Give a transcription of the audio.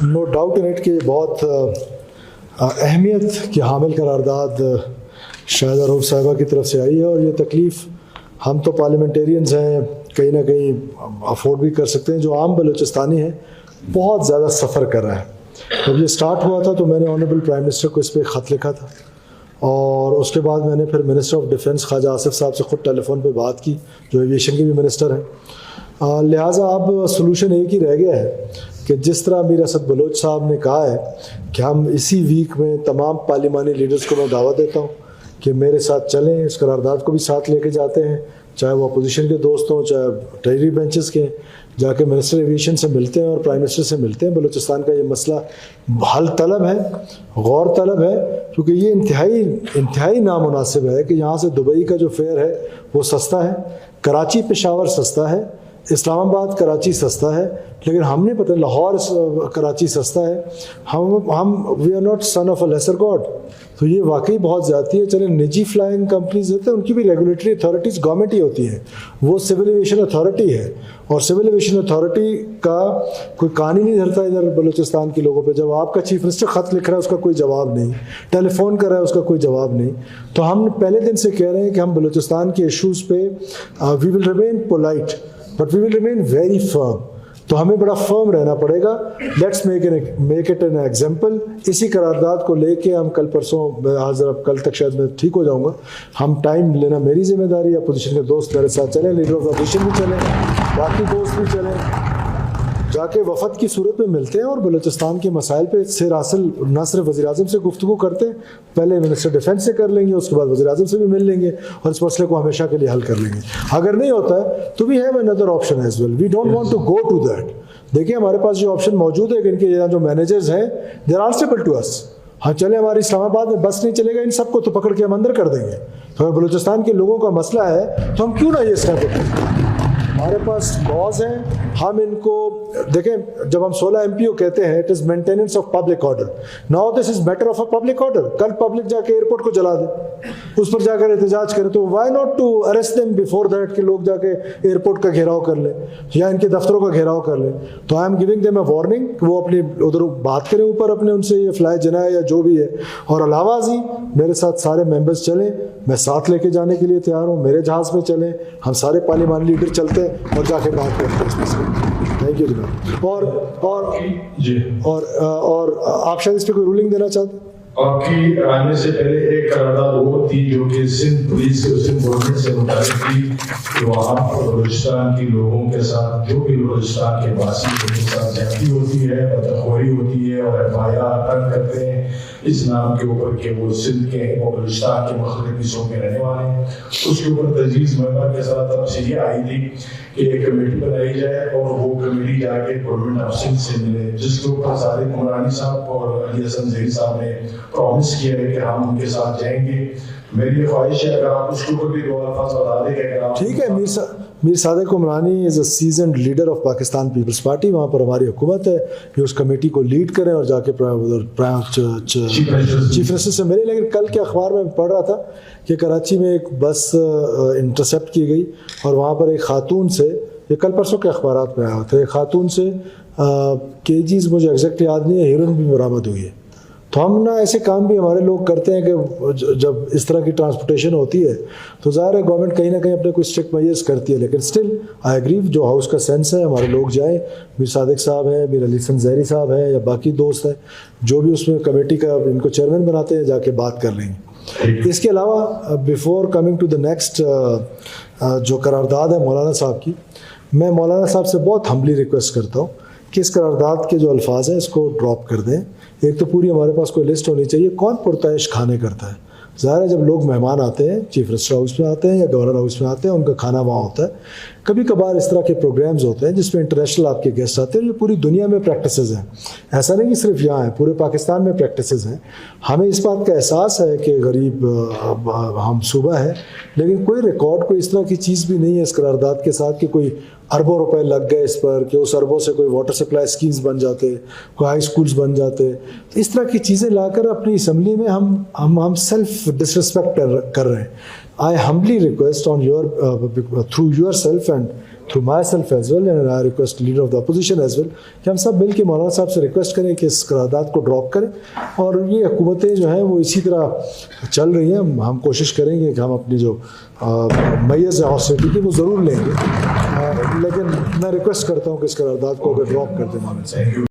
No doubt in it کہ بہت اہمیت کی حامل قرارداد شاہدہ رؤف صاحبہ کی طرف سے آئی ہے، اور یہ تکلیف ہم تو پارلیمنٹیرینز ہیں کہیں نہ کہیں افورڈ بھی کر سکتے ہیں. جو عام بلوچستانی ہے بہت زیادہ سفر کر رہا ہے. جب یہ سٹارٹ ہوا تھا تو میں نے آنریبل پرائم منسٹر کو اس پہ خط لکھا تھا، اور اس کے بعد میں نے پھر منسٹر آف ڈیفنس خواجہ آصف صاحب سے خود ٹیلی فون پہ بات کی، جو ایویشن کے بھی منسٹر ہیں. لہٰذا اب سلوشن ایک ہی رہ گیا ہے کہ جس طرح امیر اسد بلوچ صاحب نے کہا ہے کہ ہم اسی ویک میں تمام پارلیمانی لیڈرز کو میں دعوت دیتا ہوں کہ میرے ساتھ چلیں، اس قرارداد کو بھی ساتھ لے کے جاتے ہیں، چاہے وہ اپوزیشن کے دوست ہوں چاہے ٹریجری بینچز کے، جا کے منسٹر ایویشن سے ملتے ہیں اور پرائم منسٹر سے ملتے ہیں. بلوچستان کا یہ مسئلہ حل طلب ہے، غور طلب ہے، کیونکہ یہ انتہائی نامناسب ہے کہ یہاں سے دبئی کا جو فیئر ہے وہ سستا ہے، کراچی پشاور سستا ہے، اسلام آباد کراچی سستا ہے، لیکن ہم نے پتہ لاہور کراچی سستا ہے. ہم we are not son of a lesser god. تو یہ واقعی بہت زیادتی ہے. چلے نجی فلائنگ کمپنیز ہوتے ہیں، ان کی بھی ریگولیٹری اتھارٹیز گورنمنٹ ہی ہوتی ہیں، وہ سول ایویشن اتھارٹی ہے، اور سول ایویشن اتھارٹی کا کوئی کان ہی نہیں دھرتا ادھر بلوچستان کے لوگوں پہ. جب آپ کا چیف منسٹر خط لکھ رہا ہے اس کا کوئی جواب نہیں، ٹیلی فون کر رہا ہے اس کا کوئی جواب نہیں. تو ہم پہلے دن سے کہہ رہے ہیں کہ ہم بلوچستان کے ایشوز پہ we will remain polite but we will remain very firm. تو ہمیں بڑا فرم رہنا پڑے گا. Let's make it an example. اسی قرارداد کو لے کے ہم کل پرسوں حاضر، کل تک شاید میں ٹھیک ہو جاؤں گا، ہم ٹائم لینا میری ذمہ داری ہے. اپوزیشن کے دوست میرے ساتھ چلیں، لیڈر آف اپوزیشن بھی چلیں، باقی دوست بھی چلیں، جا کے وفد کی صورت میں ملتے ہیں اور بلوچستان کے مسائل پہ سیر حاصل نہ صرف وزیر اعظم سے گفتگو کرتے ہیں، پہلے منسٹر ڈیفنس سے کر لیں گے، اس کے بعد وزیر اعظم سے بھی مل لیں گے اور اس مسئلے کو ہمیشہ کے لیے حل کر لیں گے. اگر نہیں ہوتا ہے تو we have another option as well. We don't want to go to that. دیکھیں ہمارے پاس یہ آپشن موجود ہے کہ ان کے جو مینیجرز ہیں دے آر آنسریبل ٹو اس. ہاں چلے ہماری اسلام آباد میں بس نہیں چلے گا، ان سب کو تو پکڑ کے ہم اندر کر دیں گے. تو اگر بلوچستان کے لوگوں کا مسئلہ ہے تو ہم کیوں نہ یہ اسٹیپ اٹھائیں؟ ہمارے پاس لاز ہیں، ہم ان کو دیکھیں. جب ہم 16 MPO کہتے ہیں it is maintenance of public order. Now this is matter of a public order. کل پبلک جا کے ایئرپورٹ کو جلا دے، اس پر جا کر احتجاج کرے، تو why not to arrest them before that کہ لوگ جا کے ایئرپورٹ کا گھیراؤ کر لیں یا ان کے دفتروں کا گھیراؤ کر لیں. تو I am giving them a warning کہ وہ اپنی ادھر بات کریں اوپر اپنے ان سے، یہ فلائی جنائے یا جو بھی ہے. اور علاوہ ازیں میرے ساتھ سارے ممبرز چلیں، میں ساتھ لے کے جانے کے لیے تیار ہوں. میرے جہاز میں چلیں، ہم سارے پارلیمانی لیڈر چلتے ہیں اور جا کے بات کرتے ہیں اس مسئلے. تھینک یو جناب. اور آپ شاید اس پہ کوئی رولنگ دینا چاہتے ہیں؟ آپ کی آنے سے پہلے ایک قرارداد وہ تھی جو کہ سندھ پولیس سے سندھ گورنمنٹ سے متعلق تھی کہ وہاں پر بلوچستان کے لوگوں کے ساتھ جو بھی بلوچستان کے باسی کے ساتھ زیادتی ہوتی ہے، بدخوری ہوتی ہے اور FIR درج کرتے ہیں اس نام کے اوپر کہ وہ سندھ کے اور بلوچستان کے مختلف حصوں میں رہنے والے ہیں. اس کے اوپر تجویز ممبر کے ساتھ طرف سے یہ آئی تھی کہ ایک کمیٹی بنائی جائے اور وہ کمیٹی جا کے گورنمنٹ آف سندھ سے ملے، جس کے اوپر صادق عمرانی صاحب اور علی حسن زہری صاحب نے پرومس کیا ہے کہ ہم ان کے ساتھ جائیں گے. میری خواہش ہے اگر آپ اس کے اوپر بھی دو الفاظ بتا دیں کہ ٹھیک ہے. Mir Sadiq Umrani is a seasoned leader of Pakistan Peoples Party, وہاں پر ہماری حکومت ہے کہ اس کمیٹی کو لیڈ کریں اور جا کے چیف منسٹر سے ملے. لیکن کل کے اخبار میں پڑھ رہا تھا کہ کراچی میں ایک بس انٹرسیپٹ کی گئی اور وہاں پر ایک خاتون سے، یہ کل پرسوں کے اخبارات میں آیا تھا، ایک خاتون سے کیجیز مجھے ایگزیکٹ یاد نہیں ہے، ہیروئن بھی برآمد ہوئی ہے. تو ہم نا ایسے کام بھی ہمارے لوگ کرتے ہیں کہ جب اس طرح کی ٹرانسپورٹیشن ہوتی ہے تو ظاہر ہے گورنمنٹ کہیں نہ کہیں اپنے کوئی اسٹرکٹ میجرز کرتی ہے، لیکن اسٹل آئی ایگری جو ہاؤس کا سینس ہے ہمارے لوگ جائیں. میر صادق صاحب ہیں، میر علی حسن زہری صاحب ہیں یا باقی دوست ہیں جو بھی اس میں کمیٹی کا ان کو چیئرمین بناتے ہیں، جا کے بات کر لیں گے. اس کے علاوہ before coming to the next جو قرارداد ہے مولانا صاحب کی، میں مولانا صاحب سے بہت ہمبلی ریکویسٹ کرتا ہوں کہ اس قرارداد کے جو الفاظ ہیں اس کو ڈراپ کر دیں. ایک تو پوری ہمارے پاس کوئی لسٹ ہونی چاہیے کون پرتعیش کھانے کرتا ہے. ظاہر ہے جب لوگ مہمان آتے ہیں، چیف منسٹر ہاؤس میں آتے ہیں یا گورنر ہاؤس میں آتے ہیں، ان کا کھانا وہاں ہوتا ہے. کبھی کبھار اس طرح کے پروگرامز ہوتے ہیں جس میں انٹرنیشنل آپ کے گیسٹ آتے ہیں. یہ پوری دنیا میں پریکٹسز ہیں، ایسا نہیں کہ صرف یہاں ہیں، پورے پاکستان میں پریکٹسز ہیں. ہمیں اس بات کا احساس ہے کہ غریب ہم صوبہ ہے، لیکن کوئی ریکارڈ، کوئی اس طرح کی چیز بھی نہیں ہے اس قرارداد کے ساتھ کہ کوئی اربوں روپے لگ گئے اس پر، کہ اس اربوں سے کوئی واٹر سپلائی اسکیمز بن جاتے، کوئی ہائی اسکولز بن جاتے. تو اس طرح کی چیزیں لا کر اپنی اسمبلی میں ہم سیلف ڈسرسپیکٹ کر رہے ہیں. I humbly request on your through yourself and through myself as well, and I request leader of the opposition as well, کہ ہم سب مل کے مولانا صاحب سے ریکویسٹ کریں کہ اس قرارداد کو ڈراپ کریں. اور یہ حکومتیں جو ہیں وہ اسی طرح چل رہی ہیں. ہم کوشش کریں گے کہ ہم اپنی جو میز ہے ہاسٹیلیٹی کی وہ ضرور لیں گے, لیکن میں ریکویسٹ کرتا ہوں کہ اس قرارداد کو اگر ڈراپ کر دیں.